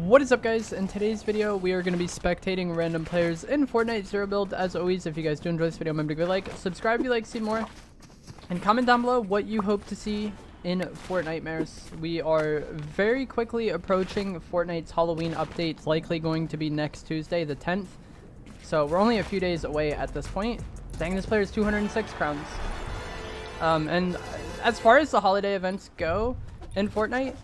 What is up, guys? In today's video we are going to be spectating random players in Fortnite Zero Build. As always, if you guys do enjoy this video, remember to give a like, subscribe if you like to see more, and comment down below what you hope to see in Fortnitemares. We are very quickly approaching Fortnite's Halloween update. It's likely going to be next Tuesday, the 10th. So we're only a few days away at this point. Dang, this player is 206 crowns. And as far as the holiday events go in Fortnite,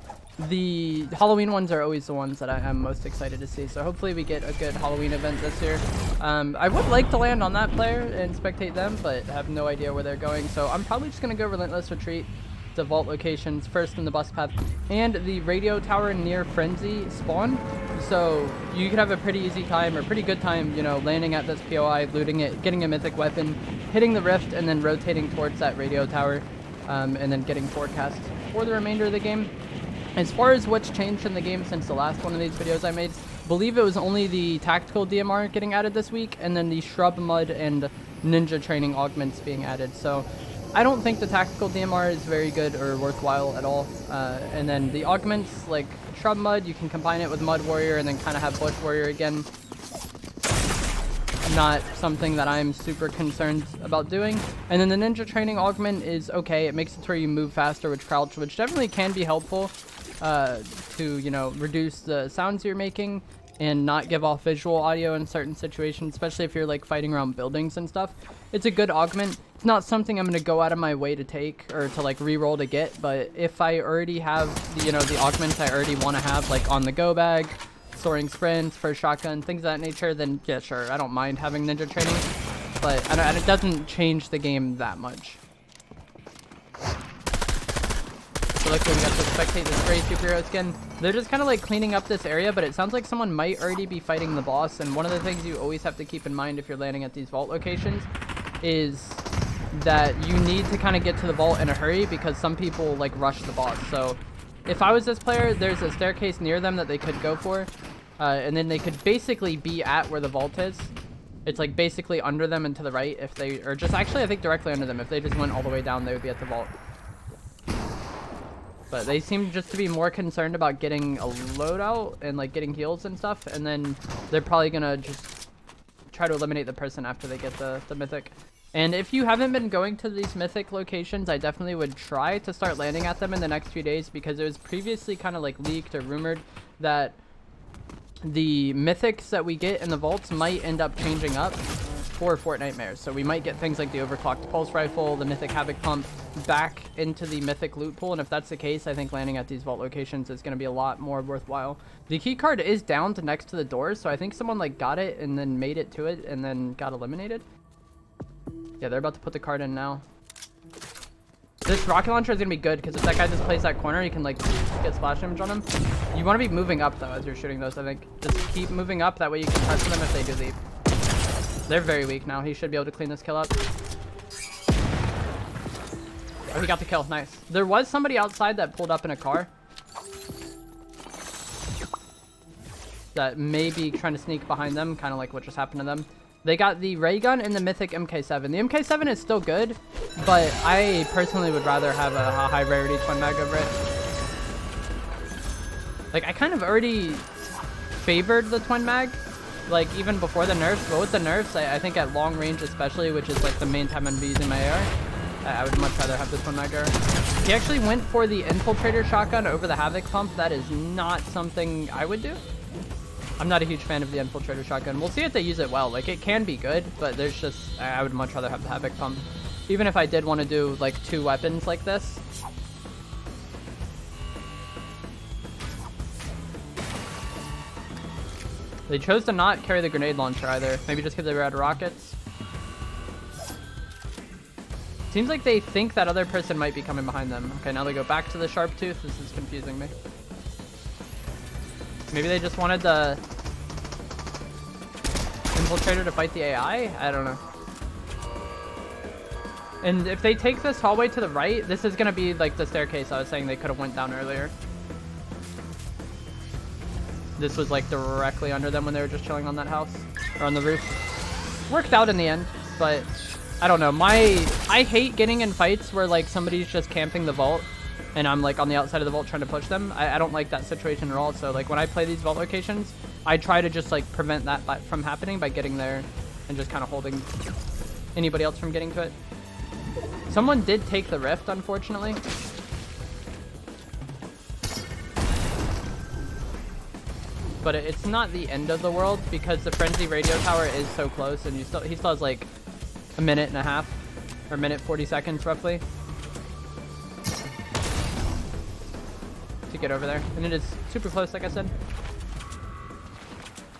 the Halloween ones are always the ones that I am most excited to see. So hopefully we get a good Halloween event this year. I would like to land on that player and spectate them, but have no idea where they're going. So I'm probably just going to go Relentless Retreat to vault locations, first in the bus path and the radio tower near Frenzy spawn. So you could have a pretty easy time, or pretty good time, you know, landing at this POI, looting it, getting a mythic weapon, hitting the rift, and then rotating towards that radio tower, and then getting forecast for the remainder of the game. As far as what's changed in the game since the last one of these videos I made, I believe it was only the tactical DMR getting added this week, and then the shrub mud and ninja training augments being added. So I don't think the tactical DMR is very good or worthwhile at all. And then the augments, like shrub mud, you can combine it with mud warrior and then kind of have bush warrior again. Not something that I'm super concerned about doing. And then the ninja training augment is okay. It makes it to where you move faster with crouch, which definitely can be helpful to, you know, reduce the sounds you're making and not give off visual audio in certain situations, especially if you're like fighting around buildings and stuff. It's a good augment. It's not something I'm going to go out of my way to take or to like re-roll to get, but if I already have, you know, the augments I already want to have, like on the go bag, soaring sprints, first shotgun, things of that nature, then yeah, sure, I don't mind having ninja training, but and it doesn't change the game that much. So look, we got to spectate this gray superhero skin. They're just kind of like cleaning up this area, but it sounds like someone might already be fighting the boss. And one of the things you always have to keep in mind if you're landing at these vault locations is that you need to kind of get to the vault in a hurry, because some people like rush the boss. So if I was this player, there's a staircase near them that they could go for, and then they could basically be at where the vault is. It's like basically under them and to the right, if they, or just actually I think directly under them. If they just went all the way down, they would be at the vault. But they seem just to be more concerned about getting a loadout and like getting heals and stuff, and then they're probably gonna just try to eliminate the person after they get the mythic. And if you haven't been going to these mythic locations, I definitely would try to start landing at them in the next few days, because it was previously kind of like leaked or rumored that the mythics that we get in the vaults might end up changing up for Fortnitemares. So we might get things like the overclocked pulse rifle, the mythic havoc pump back into the mythic loot pool, and if that's the case, I think landing at these vault locations is going to be a lot more worthwhile. The key card is down to next to the doors, so I think someone like got it and then made it to it and then got eliminated. Yeah, they're about to put the card in now. This rocket launcher is going to be good, because if that guy just plays that corner, you can like get splash damage on him. You want to be moving up though as you're shooting those, I think. Just keep moving up, that way you can touch them if they do leave. They're very weak now. He should be able to clean this kill up. Oh, he got the kill. Nice. There was somebody outside that pulled up in a car that may be trying to sneak behind them, kind of like what just happened to them. They got the ray gun and the mythic MK7. The MK7 is still good, but I personally would rather have a high rarity twin mag over it. Like, I kind of already favored the twin mag, like even before the nerfs, but with the nerfs, I think at long range especially, which is like the main time I'm using my AR, I would much rather have this twin mag AR. He actually went for the infiltrator shotgun over the havoc pump. That is not something I would do. I'm not a huge fan of the infiltrator shotgun. We'll see if they use it well. Like, it can be good, but there's just, I would much rather have the havoc pump. Even if I did want to do like two weapons like this. They chose to not carry the grenade launcher either. Maybe just because they were out of rockets. Seems like they think that other person might be coming behind them. Okay, now they go back to the sharp tooth. This is confusing me. Maybe they just wanted the infiltrator to fight the AI? I don't know. And if they take this hallway to the right, this is going to be like the staircase I was saying they could have went down earlier. This was like directly under them when they were just chilling on that house, or on the roof. Worked out in the end, but I don't know. I hate getting in fights where like somebody's just camping the vault and I'm like on the outside of the vault trying to push them, I don't like that situation at all. So like when I play these vault locations, I try to just like prevent that from happening by getting there and just kind of holding anybody else from getting to it. Someone did take the rift, unfortunately. But it's not the end of the world because the frenzy radio tower is so close, and he still has like a minute and a half or a minute 40 seconds roughly to get over there, and it is super close, like I said.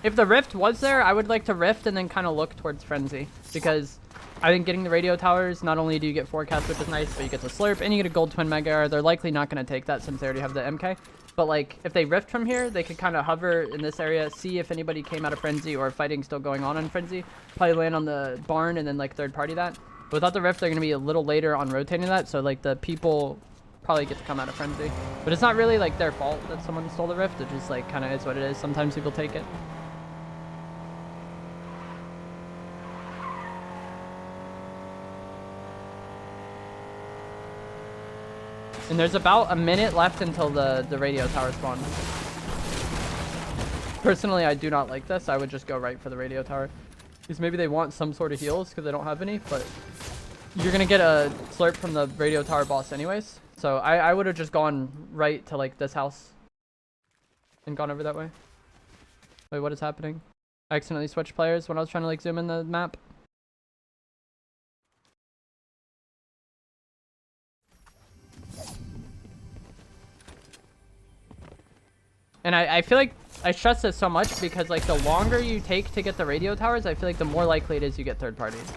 If the rift was there, I would like to rift and then kind of look towards frenzy, because I think getting the radio towers, not only do you get forecast, which is nice, but you get the slurp and you get a gold twin mega R. They're likely not going to take that since they already have the MK. But like if they rift from here, they could kind of hover in this area, see if anybody came out of frenzy or if fighting's still going on in frenzy. Probably land on the barn and then like third party that. But without the rift, they're going to be a little later on rotating that, so like the people probably get to come out of frenzy. But it's not really like their fault that someone stole the rift. It just like kind of is what it is. Sometimes people take it. And there's about a minute left until the radio tower spawn. Personally, I do not like this. I would just go right for the radio tower. Because maybe they want some sort of heals because they don't have any, but you're going to get a slurp from the radio tower boss anyways. So I would have just gone right to like this house and gone over that way. Wait, what is happening? I accidentally switched players when I was trying to like zoom in the map. And I feel like I stress this so much because like the longer you take to get the radio towers, I feel like the more likely it is you get third parties.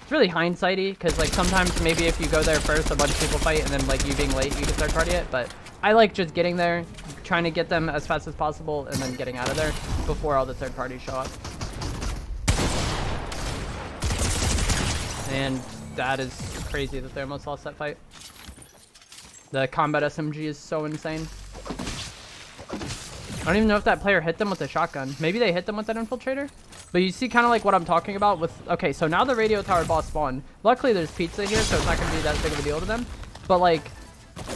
It's really hindsighty because like sometimes maybe if you go there first, a bunch of people fight, and then like you being late, you can third party it. But I like just getting there, trying to get them as fast as possible, and then getting out of there before all the third parties show up. And that is crazy that they almost lost that fight. The combat SMG is so insane. I don't even know if that player hit them with a shotgun. Maybe they hit them with that infiltrator. But you see kind of like what I'm talking about with... Okay, so now the radio tower boss spawned. Luckily, there's pizza here, so it's not going to be that big of a deal to them. But like,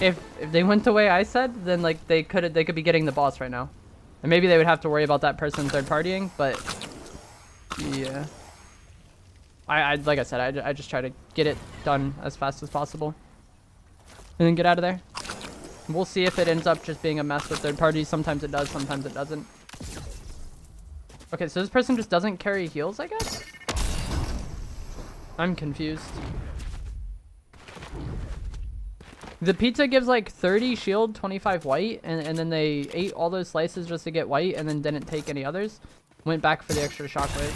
if they went the way I said, then like they could be getting the boss right now. And maybe they would have to worry about that person third partying, but... Yeah. I like I said, I just try to get it done as fast as possible. And then get out of there. We'll see if it ends up just being a mess with third parties. Sometimes it does, sometimes it doesn't. Okay, so this person just doesn't carry heals, I guess? I'm confused. The pizza gives like 30 shield, 25 white, and then they ate all those slices just to get white and then didn't take any others. Went back for the extra shockwave.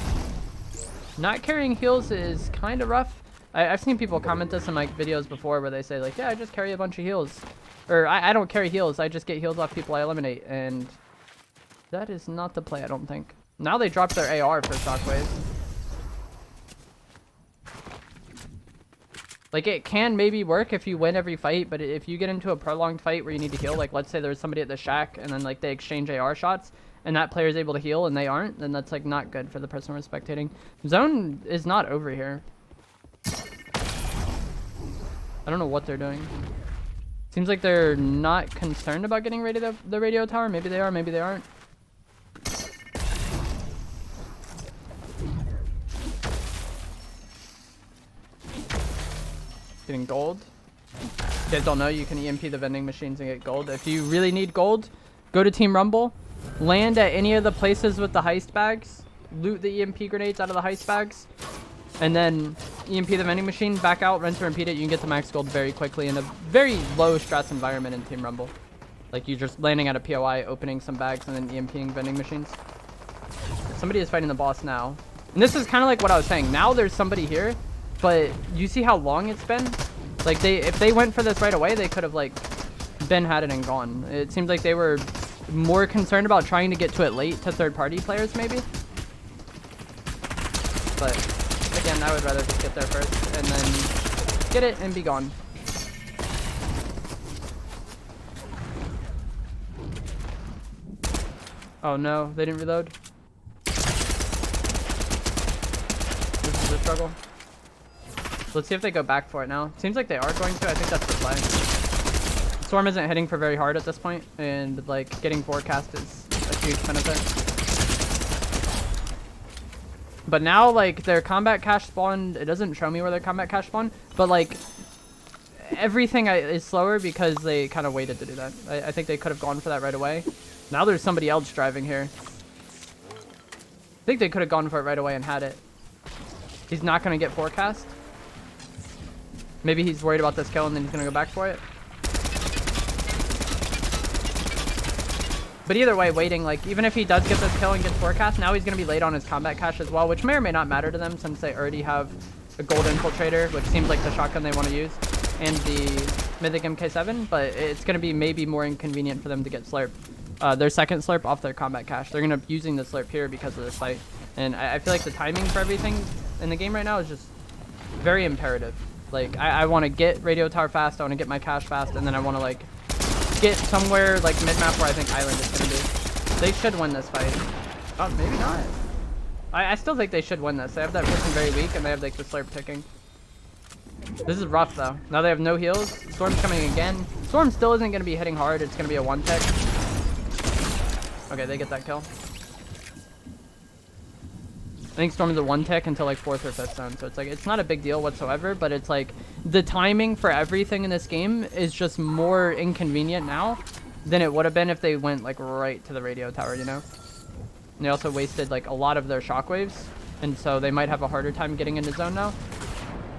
Not carrying heals is kind of rough. I've seen people comment this in my videos before where they say like, yeah, I just carry a bunch of heals. Or I don't carry heals, I just get heals off people I eliminate. And that is not the play, I don't think. Now they dropped their AR for shockwave. Like it can maybe work if you win every fight, but if you get into a prolonged fight where you need to heal, like let's say there's somebody at the shack and then like they exchange AR shots and that player is able to heal and they aren't, then that's like not good for the person we're spectating. Zone is not over here. I don't know what they're doing. Seems like they're not concerned about getting rid of the radio tower. Maybe they are, maybe they aren't. Getting gold. If you guys don't know, you can EMP the vending machines and get gold. If you really need gold, go to Team Rumble. Land at any of the places with the heist bags. Loot the EMP grenades out of the heist bags. And then EMP the vending machine, back out, rinse and repeat it. You can get to max gold very quickly in a very low stress environment in Team Rumble. Like you're just landing at a POI, opening some bags, and then EMPing vending machines. Somebody is fighting the boss now. And this is kind of like what I was saying. Now there's somebody here, but you see how long it's been? Like if they went for this right away, they could have like been had it and gone. It seems like they were more concerned about trying to get to it late to third party players maybe. But again, I would rather just get there first and then get it and be gone. Oh no, they didn't reload. This is a struggle. Let's see if they go back for it now. Seems like they are going to. I think that's the play. Storm isn't hitting for very hard at this point, and like getting forecast is a huge benefit. But now like their combat cache spawned, it doesn't show me where their combat cache spawned, but like everything is slower because they kind of waited to do that. I think they could have gone for that right away. Now there's somebody else driving here. I think they could have gone for it right away and had it. He's not going to get forecast. Maybe he's worried about this kill and then he's going to go back for it. But either way, waiting, like, even if he does get this kill and gets forecast, now he's going to be late on his combat cache as well, which may or may not matter to them since they already have a gold infiltrator, which seems like the shotgun they want to use, and the mythic MK7, but it's going to be maybe more inconvenient for them to get slurp. Their second slurp off their combat cache. They're going to be using the slurp here because of the site. And I feel like the timing for everything in the game right now is just very imperative. Like, I want to get radio tower fast, I want to get my cache fast, and then I want to, like, get somewhere like mid-map where I think Island is going to be. They should win this fight. Oh, maybe not. I still think they should win this. They have that person very weak, and they have like the slurp ticking. This is rough though. Now they have no heals. Storm's coming again. Storm still isn't going to be hitting hard. It's going to be a one tick. Okay, they get that kill. I think Storm is a one tick until like 4th or 5th zone. So it's like, it's not a big deal whatsoever, but it's like the timing for everything in this game is just more inconvenient now than it would have been if they went like right to the radio tower, you know? And they also wasted like a lot of their shockwaves. And so they might have a harder time getting into zone now.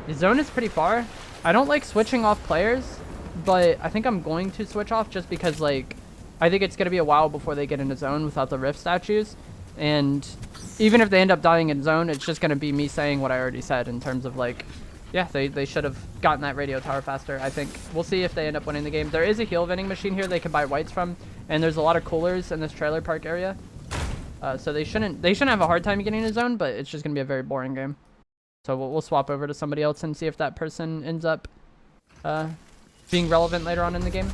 The zone is pretty far. I don't like switching off players, but I think I'm going to switch off just because like, I think it's going to be a while before they get into zone without the rift statues. And even if they end up dying in zone, it's just going to be me saying what I already said in terms of like, yeah, they should have gotten that radio tower faster. I think we'll see if they end up winning the game. There is a heal vending machine here they can buy whites from, and there's a lot of coolers in this trailer park area. So they shouldn't have a hard time getting into zone, but it's just going to be a very boring game. So we'll swap over to somebody else and see if that person ends up being relevant later on in the game.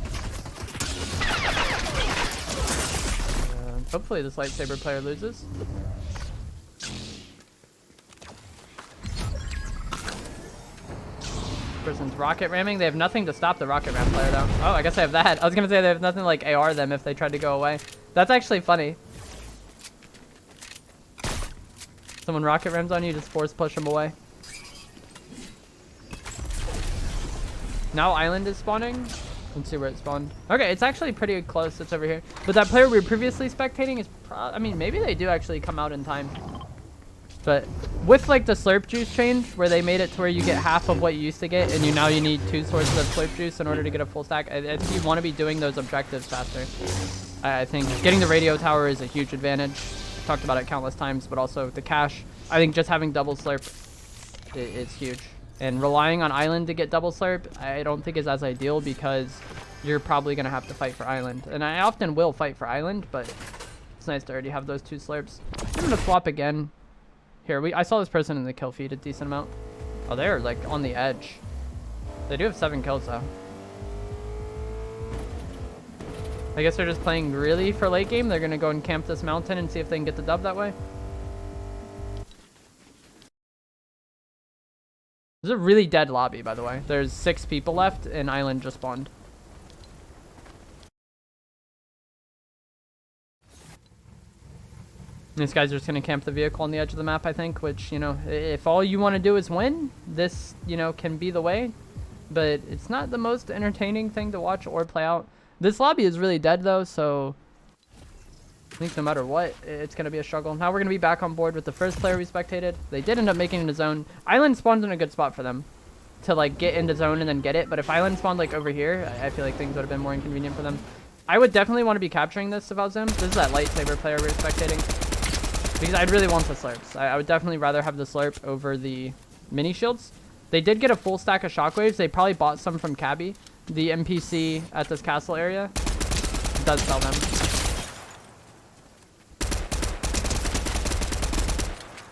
Hopefully this lightsaber player loses. Person's rocket ramming. They have nothing to stop the rocket ram player though. Oh, I guess they have that. I was gonna say they have nothing like AR them if they tried to go away. That's actually funny. Someone rocket rams on you, just force push them away. Now Island is spawning. Let's see where it spawned. Okay, it's actually pretty close. It's over here. But that player we were previously spectating is I mean, maybe they do actually come out in time. But with like the slurp juice change, where they made it to where you get half of what you used to get, and now you need 2 sources of slurp juice in order to get a full stack. I think you want to be doing those objectives faster. I think getting the radio tower is a huge advantage. I've talked about it countless times, but also the cache. I think just having double slurp is huge. And relying on Island to get double slurp, I don't think is as ideal because you're probably going to have to fight for Island. And I often will fight for Island, but it's nice to already have those 2 slurps. I'm going to swap again. Here, I saw this person in the kill feed a decent amount. Oh, they're like on the edge. They do have 7 kills though. I guess they're just playing really for late game. They're going to go and camp this mountain and see if they can get the dub that way. This is a really dead lobby, by the way. There's 6 people left, and Island just spawned. These guys are just going to camp the vehicle on the edge of the map, I think, which, you know, if all you want to do is win, this, you know, can be the way. But it's not the most entertaining thing to watch or play out. This lobby is really dead, though, so I think no matter what, it's going to be a struggle. Now we're going to be back on board with the first player we spectated. They did end up making it into zone. Island spawned in a good spot for them to, like, get into zone and then get it. But if Island spawned, like, over here, I feel like things would have been more inconvenient for them. I would definitely want to be capturing this if I was them. This is that lightsaber player we were spectating. Because I'd really want the slurps. I would definitely rather have the slurp over the mini shields. They did get a full stack of shockwaves. They probably bought some from Cabby. The NPC at this castle area does sell them.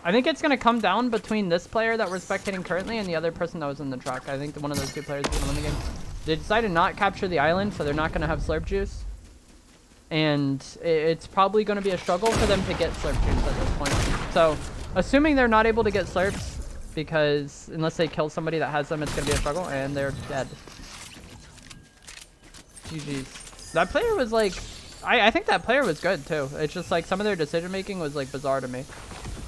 I think it's going to come down between this player that we're spectating currently and the other person that was in the truck. I think one of those 2 players is going to win the game. They decided not capture the island, so they're not going to have slurp juice. And it's probably going to be a struggle for them to get slurp juice at this point. So, assuming they're not able to get slurps, because unless they kill somebody that has them, it's going to be a struggle, and they're dead. GG's. That player was like, I think that player was good too. It's just like some of their decision making was like bizarre to me.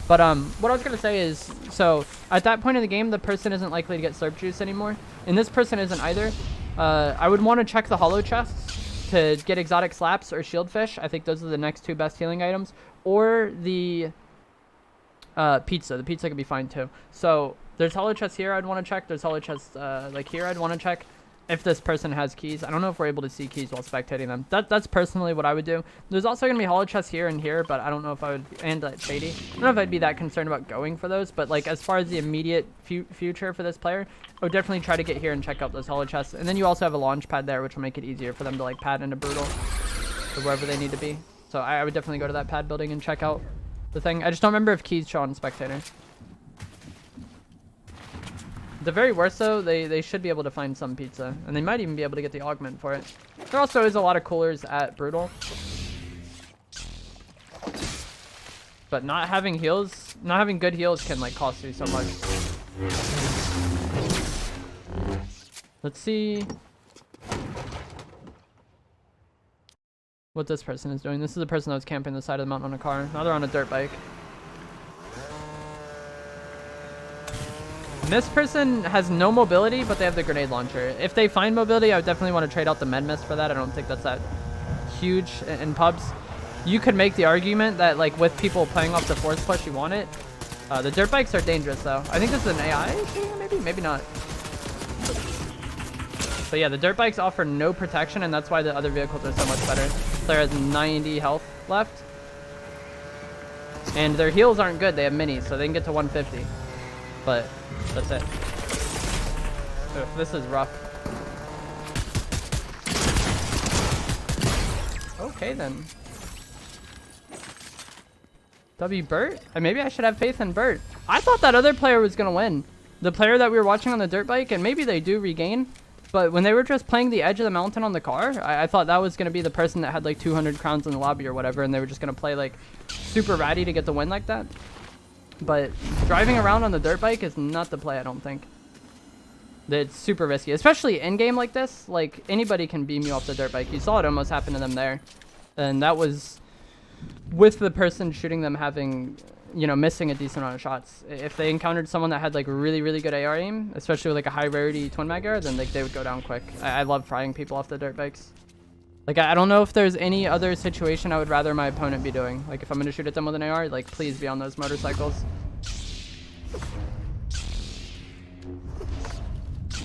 But what I was gonna say is, so at that point in the game, the person isn't likely to get slurp juice anymore, and this person isn't either. I would want to check the hollow chests to get exotic slaps or shield fish. I think those are the next two best healing items, or the pizza. The pizza could be fine too. So there's hollow chests here I'd want to check. There's hollow chests like here I'd want to check. If this person has keys. I don't know if we're able to see keys while spectating them. That's personally what I would do. There's also going to be hollow chests here and here, but I don't know if I would, and shady. I don't know if I'd be that concerned about going for those, but like as far as the immediate future for this player, I would definitely try to get here and check out those hollow chests. And then you also have a launch pad there, which will make it easier for them to like pad into brutal or wherever they need to be. So I would definitely go to that pad building and check out the thing. I just don't remember if keys show on spectator. The very worst though, they should be able to find some pizza, and they might even be able to get the augment for it. There also is a lot of coolers at brutal, but not having heals, not having good heals can like cost you so much. Let's see what this person is doing. This is the person that was camping the side of the mountain on a car. Now they're on a dirt bike. This person has no mobility, but they have the grenade launcher. If they find mobility, I would definitely want to trade out the med mist for that. I don't think that's that huge in pubs. You could make the argument that like with people playing off the force push, you want it. The dirt bikes are dangerous though. I think this is an AI thing, maybe not. But yeah, the dirt bikes offer no protection, and that's why the other vehicles are so much better. Player has 90 health left, and their heals aren't good. They have minis, so they can get to 150. But that's it. Ugh, this is rough. Okay then. W Bert? Maybe I should have faith in Bert. I thought that other player was gonna win. The player that we were watching on the dirt bike, and maybe they do regain. But when they were just playing the edge of the mountain on the car, I thought that was gonna be the person that had like 200 crowns in the lobby or whatever, and they were just gonna play like super ratty to get the win like that. But driving around on the dirt bike is not the play, I don't think. It's super risky, especially in game like this. Like anybody can beam you off the dirt bike. You saw it almost happen to them there, and that was with the person shooting them having, you know, missing a decent amount of shots. If they encountered someone that had like really good AR aim, especially with like a high rarity twin mag AR, then like they would go down quick. I love frying people off the dirt bikes. Like, I don't know if there's any other situation I would rather my opponent be doing. Like, if I'm going to shoot at them with an AR, like, please be on those motorcycles.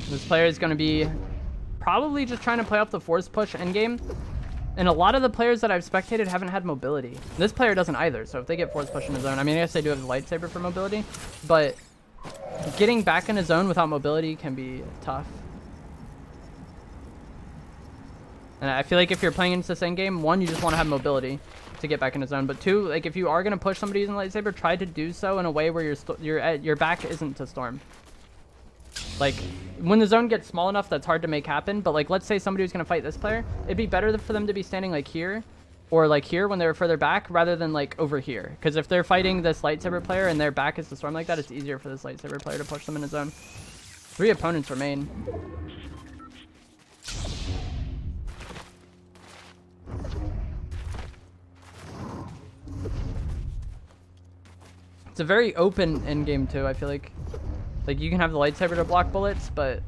This player is going to be probably just trying to play off the force push endgame. And a lot of the players that I've spectated haven't had mobility. This player doesn't either, so if they get force push in the zone, I mean, I guess they do have the lightsaber for mobility, but getting back in a zone without mobility can be tough. And I feel like if you're playing into this endgame, one, you just want to have mobility to get back in the zone. But two, like if you are going to push somebody using lightsaber, try to do so in a way where your back isn't to storm. Like when the zone gets small enough, that's hard to make happen. But like let's say somebody was going to fight this player, it'd be better for them to be standing like here or like here when they were further back rather than like over here. Because if they're fighting this lightsaber player and their back is to storm like that, it's easier for this lightsaber player to push them in a zone. 3 opponents remain. It's a very open end game too, I feel like. Like you can have the lightsaber to block bullets, but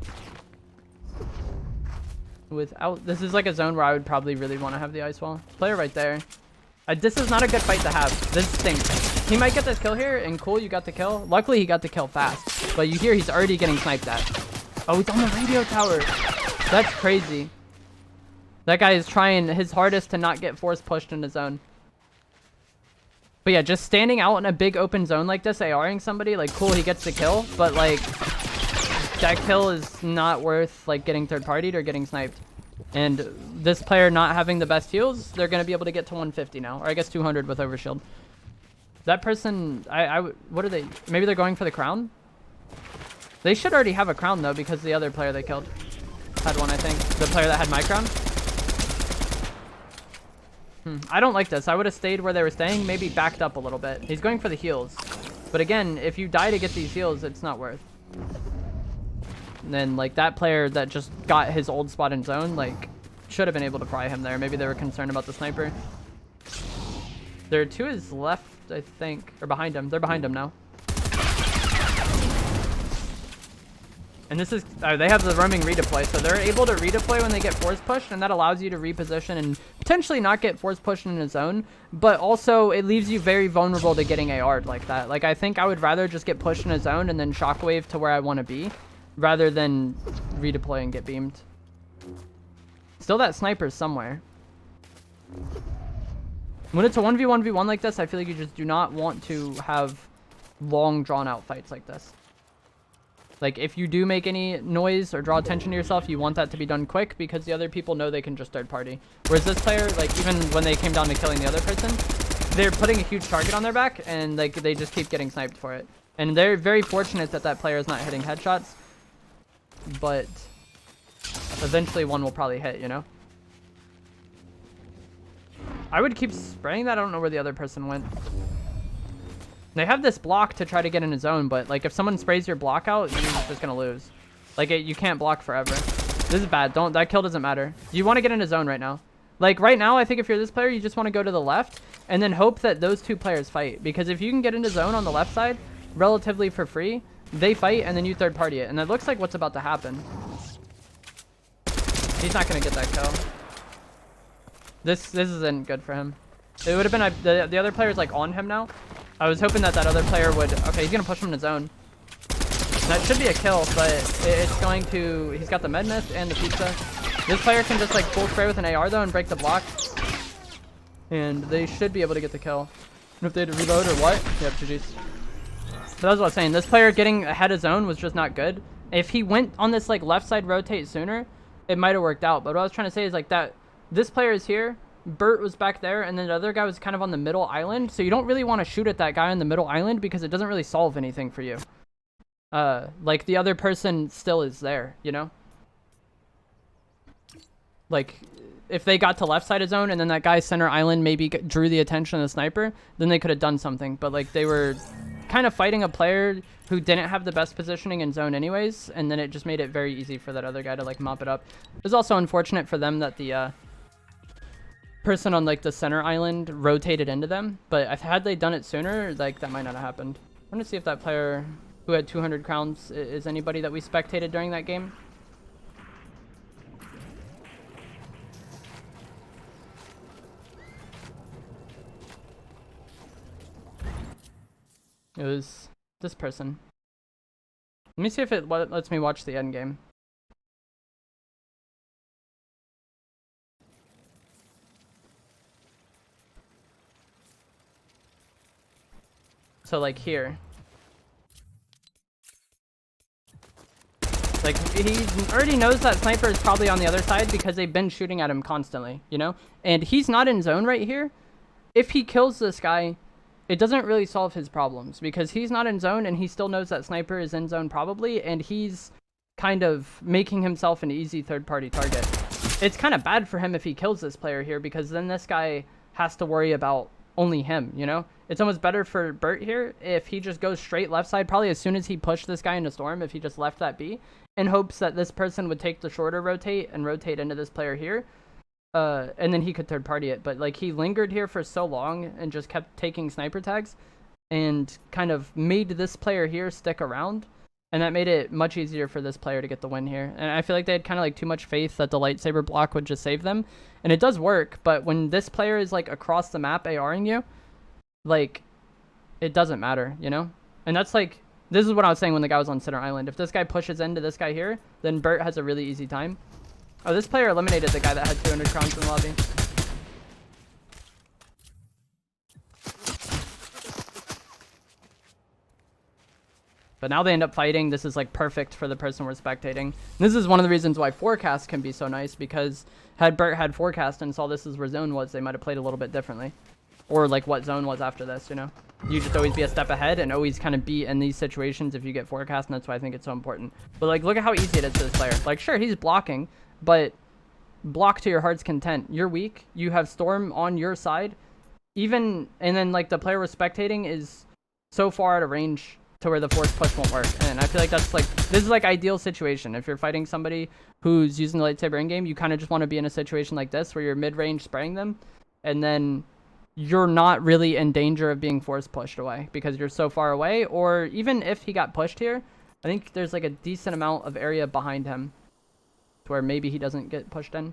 without, this is like a zone where I would probably really want to have the ice wall. Player right there. This is not a good fight to have. This stinks. He might get this kill here, and cool, you got the kill. Luckily, he got the kill fast. But you hear he's already getting sniped at. Oh, he's on the radio tower. That's crazy. That guy is trying his hardest to not get force pushed in the zone. But yeah, just standing out in a big open zone like this, ARing somebody, like cool, he gets the kill, but like that kill is not worth like getting third partied or getting sniped. And this player not having the best heals, they're going to be able to get to 150 now, or I guess 200 with overshield. That person, what are they? Maybe they're going for the crown? They should already have a crown though, because the other player they killed had one, I think. The player that had my crown. I don't like this. I would have stayed where they were staying, maybe backed up a little bit. He's going for the heals. But again, if you die to get these heals, it's not worth. And then like that player that just got his old spot in zone, like should have been able to pry him there. Maybe they were concerned about the sniper. They're to his left, I think, or behind him. They're behind him now. And this is, they have the roaming redeploy, so they're able to redeploy when they get force pushed, and that allows you to reposition and potentially not get force pushed in a zone, but also it leaves you very vulnerable to getting AR'd like that. Like, I think I would rather just get pushed in a zone and then shockwave to where I want to be, rather than redeploy and get beamed. Still that sniper's somewhere. When it's a 1v1v1 like this, I feel like you just do not want to have long drawn-out fights like this. Like, if you do make any noise or draw attention to yourself, you want that to be done quick because the other people know they can just third party. Whereas this player, like, even when they came down to killing the other person, they're putting a huge target on their back and, like, they just keep getting sniped for it. And they're very fortunate that that player is not hitting headshots. But eventually one will probably hit, you know? I would keep spraying that. I don't know where the other person went. They have this block to try to get in a zone, but like if someone sprays your block out, you're just gonna lose. Like you can't block forever. This is bad. That kill doesn't matter. You want to get in a zone right now. Like right now, I think if you're this player, you just want to go to the left and then hope that those two players fight. Because if you can get into zone on the left side relatively for free, they fight and then you third party it. And that looks like what's about to happen. He's not gonna get that kill. This isn't good for him. It would have been the other player's like on him now. I was hoping that other player would... Okay, he's going to push him in the zone. That should be a kill, but it's going to... He's got the med mist and the pizza. This player can just like full spray with an AR though and break the block. And they should be able to get the kill. And if they had to reload or what? Yep, GG's. So that's what I was saying. This player getting ahead of zone was just not good. If he went on this like left side rotate sooner, it might have worked out. But what I was trying to say is like that... This player is here. Bert was back there, and then the other guy was kind of on the middle island, so you don't really want to shoot at that guy on the middle island because it doesn't really solve anything for you. Like, the other person still is there, you know? Like, if they got to left side of zone, and then that guy center island maybe drew the attention of the sniper, then they could have done something, but, like, they were kind of fighting a player who didn't have the best positioning in zone anyways, and then it just made it very easy for that other guy to, like, mop it up. It was also unfortunate for them that the, person on like the center island rotated into them, but had they done it sooner, like that might not have happened. I want to see if that player who had 200 crowns is anybody that we spectated during that game. It was this person. Let me see if it lets me watch the end game. So like here. Like he already knows that sniper is probably on the other side because they've been shooting at him constantly, you know? And he's not in zone right here. If he kills this guy, it doesn't really solve his problems because he's not in zone and he still knows that sniper is in zone probably, and he's kind of making himself an easy third-party target. It's kind of bad for him if he kills this player here because then this guy has to worry about only him, you know? It's almost better for Bert here if he just goes straight left side, probably as soon as he pushed this guy into storm, if he just left that be, in hopes that this person would take the shorter rotate and rotate into this player here, and then he could third party it. But like he lingered here for so long and just kept taking sniper tags and kind of made this player here stick around, and that made it much easier for this player to get the win here. And I feel like they had kind of like too much faith that the lightsaber block would just save them, and it does work, but when this player is like across the map ARing you, like, it doesn't matter, you know? And that's like, this is what I was saying when the guy was on center island. If this guy pushes into this guy here, then Bert has a really easy time. Oh, this player eliminated the guy that had 200 crowns in the lobby. But now they end up fighting. This is like perfect for the person we're spectating. This is one of the reasons why forecast can be so nice, because had Bert had forecast and saw this is where zone was, they might have played a little bit differently. Or like what zone was after this, you know? You just always be a step ahead and always kind of be in these situations if you get forecast, and that's why I think it's so important. But like, look at how easy it is to this player. Like, sure, he's blocking, but block to your heart's content. You're weak. You have storm on your side. Even, and then like the player we're spectating is so far out of range to where the force push won't work. And I feel like that's like, this is like ideal situation. If you're fighting somebody who's using the lightsaber in game, you kind of just want to be in a situation like this where you're mid-range spraying them, and then you're not really in danger of being force pushed away because you're so far away. Or even if he got pushed here, I think there's like a decent amount of area behind him to where maybe he doesn't get pushed in.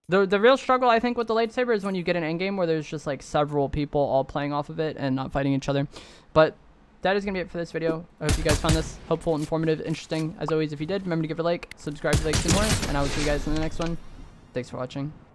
The real struggle, I think, with the lightsaber is when you get an endgame where there's just like several people all playing off of it and not fighting each other. But that is going to be it for this video. I hope you guys found this helpful, informative, interesting. As always, if you did, remember to give it a like, subscribe if you like to see more, and I will see you guys in the next one. Thanks for watching.